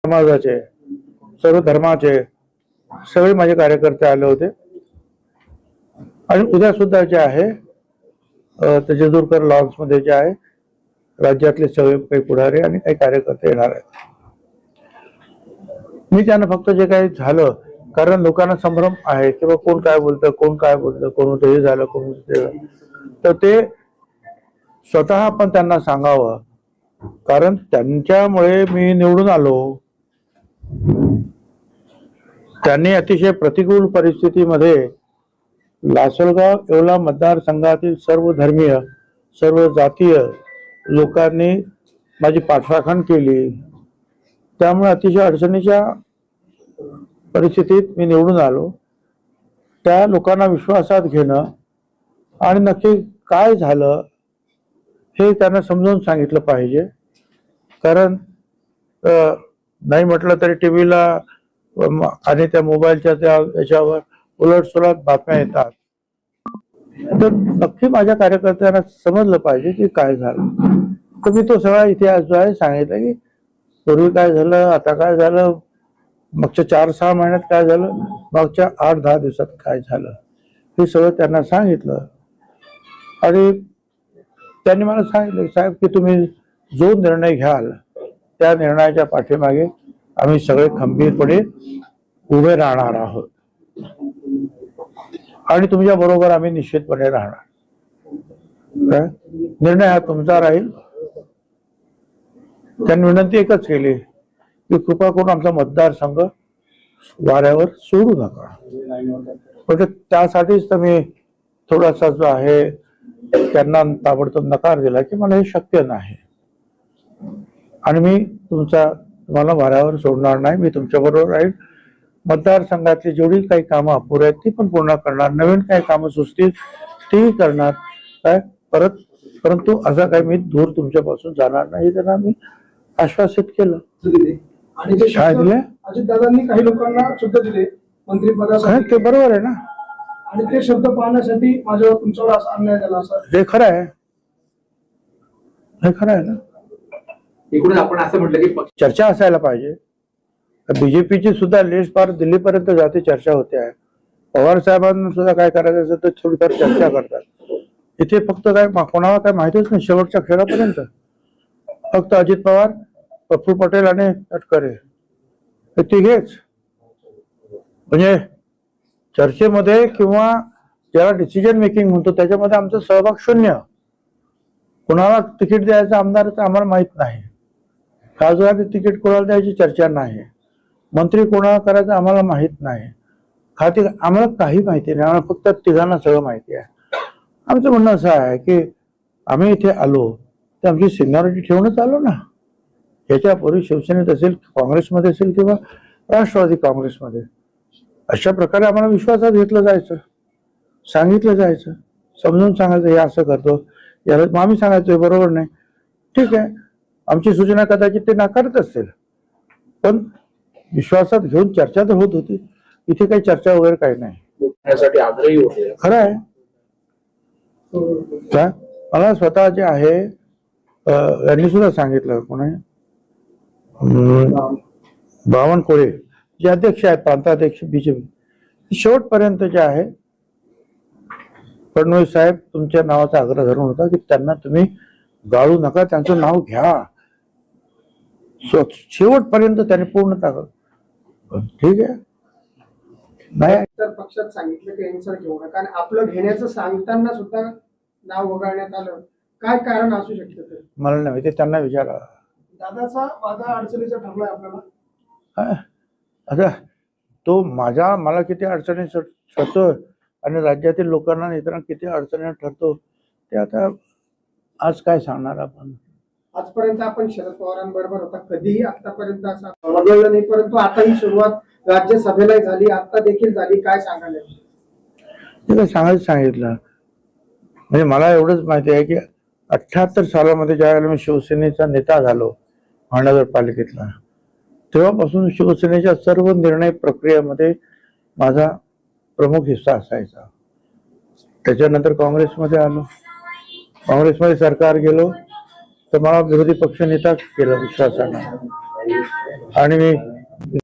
समाजाचे, सर्व धर्माचे सगळे माझे कार्यकर्ते आले होते आणि उद्या सुद्धा जे आहे जेजुरकर लॉन्स मध्ये जे आहे राज्यातले सगळे काही पुढारी आणि काही कार्यकर्ते येणार आहेत. मी त्यांना फक्त जे काही झालं, कारण लोकांना संभ्रम आहे किंवा कोण काय बोलतं, कोण हे झालं, कोण ते झालं, तर ते स्वतः आपण त्यांना सांगावं, कारण त्यांच्यामुळे मी निवडून आलो. त्यांनी अतिशय प्रतिकूल परिस्थितीमध्ये लासलगाव येवला मतदारसंघातील सर्व धर्मीय, सर्व जातीय लोकांनी माझी पाठराखण केली. त्यामुळे अतिशय अडचणीच्या परिस्थितीत मी निवडून आलो. त्या लोकांना विश्वासात घेणं आणि नक्की काय झालं हे त्यांना समजावून सांगितलं पाहिजे. कारण नाही म्हटलं तरी टीव्हीला आणि त्या मोबाईलच्या त्या याच्यावर उलटसुलट बातम्या येतात. तर नक्की माझ्या कार्यकर्त्यांना समजलं पाहिजे की काय झालं. तर मी तो सगळा इतिहास जो आहे सांगितलं की पूर्वी काय झालं, आता काय झालं, मागच्या 4-6 महिन्यात काय झालं, मागच्या 8-10 दिवसात काय झालं, हे सगळं त्यांना सांगितलं. आणि त्यांनी मला सांगितलं साहेब की तुम्ही जो निर्णय घ्याल त्या निर्णयाच्या पाठीमागे आम्ही सगळे खंबीरपणे उभे राहणार आहोत आणि तुमच्या बरोबर आम्ही निश्चितपणे राहणार. निर्णय हा तुमचा राहील. त्यांनी विनंती एकच केली की कृपा करून आमचा मतदारसंघ वाऱ्यावर सोडू नका. म्हणजे त्यासाठीच तर मी थोडासा जो आहे त्यांना ताबडतोब नकार दिला की मला हे शक्य नाही आणि मी तुम्हाला वाऱ्यावर सोडणार नाही. मी तुमच्या बरोबर राहील. मतदारसंघातली जेवढी काही कामं अपुरी आहेत ती पण पूर्ण करणार, नवीन काही कामं सुचतील तीही करणार. काय परंतु असं काही मी दूर तुमच्यापासून जाणार नाही, त्यांना मी आश्वासित केलं. आणि ते अजितदादांनी काही लोकांना शब्द दिले मंत्रिपदासाठी, ते बरोबर आहे ना. आणि ते शब्द पाहण्यासाठी माझ्यावर तुमच्यावर असा अन्याय झाला असं हे खरं आहे, हे खरं आहे ना. एकूणच आपण असं म्हटलं की चर्चा असायला पाहिजे. बीजेपीची सुद्धा लिस्ट पार दिल्लीपर्यंत जाते, चर्चा होते आहे. पवार साहेबांना सुद्धा काय करायचं असेल तर थोडीफार चर्चा करतात. इथे फक्त काय कोणाला काय माहितीच नाही शेवटच्या खेळापर्यंत. फक्त अजित पवार, प्रफुल्ल पटेल आणि तटकरे हे तिघेच. म्हणजे चर्चेमध्ये किंवा ज्याला डिसिजन मेकिंग म्हणतो त्याच्यामध्ये आमचा सहभाग शून्य. कोणाला तिकीट द्यायचं आमदाराचं आम्हाला माहित नाही. खासदारांनी तिकीट कोणाला द्यायची चर्चा नाही. मंत्री कोणाला करायचं आम्हाला माहित नाही. खाती आम्हाला काही माहिती नाही. आम्हाला फक्त तिघांना सगळं माहिती आहे. आमचं म्हणणं असं आहे की आम्ही इथे आलो तर आमची सिनियरिटी ठेवूनच आलो ना. याच्यापूर्वी शिवसेनेत असेल, काँग्रेसमध्ये असेल किंवा राष्ट्रवादी काँग्रेसमध्ये, अशा प्रकारे आम्हाला विश्वासात घेतलं जायचं, सांगितलं जायचं, समजून सांगायचं हे असं करतो, याला आम्ही सांगायचं हे बरोबर नाही. ठीक आहे, आमची सूचना कदाचित ते नाकारत असतील, पण विश्वासात घेऊन चर्चा तर होत होती. इथे काही चर्चा वगैरे काही नाही. आग्रही होते. खरं आहे. मला स्वतः जे आहे यांनी सुद्धा सांगितलं, कोणी बावनकुळे जे अध्यक्ष आहेत, प्रांताध्यक्ष बीजेपी, शेवटपर्यंत जे आहे फडणवीस साहेब तुमच्या नावाचा आग्रह धरून होता की त्यांना तुम्ही गाळू नका, त्यांचं नाव घ्या. शेवटपर्यंत त्यांनी पूर्ण टाकलं. ठीक आहे, नाही तर पक्षात सांगितलं की यांचं घेऊ नका, आणि आपलं घेण्याचं सांगताना सुद्धा नाव वगळण्यात आलं. काय कारण असू शकतं? मला नाही माहिती, त्यांना विचारा. दादाचा वादा अडचणीचा ठरलाय आपल्याला. आता तो मला किती अडचणी ठरतो आणि राज्यातील लोकांना इतरांना किती अडचणी ठरतो ते आता आज काय सांगणार आपण. आजपर्यंत आपण शरद पवारांबरोबर होता, कधीही आतापर्यंत असं वगळलं नाही, परंतु आता ही सुरुवात राज्यसभेला झाली, आता देखील झाली. काय सांगायला? सांगितलं म्हणजे मला एवढंच माहिती आहे की 78 सालामध्ये ज्यावेळेला मी शिवसेनेचा नेता झालो महानगरपालिकेतला, तेव्हापासून शिवसेनेच्या सर्व निर्णय प्रक्रियेमध्ये माझा प्रमुख हिस्सा असायचा. त्याच्यानंतर काँग्रेसमध्ये आलो, काँग्रेसमध्ये सरकार गेलो तर मला विरोधी पक्ष नेता केलं विश्वासानं. आणि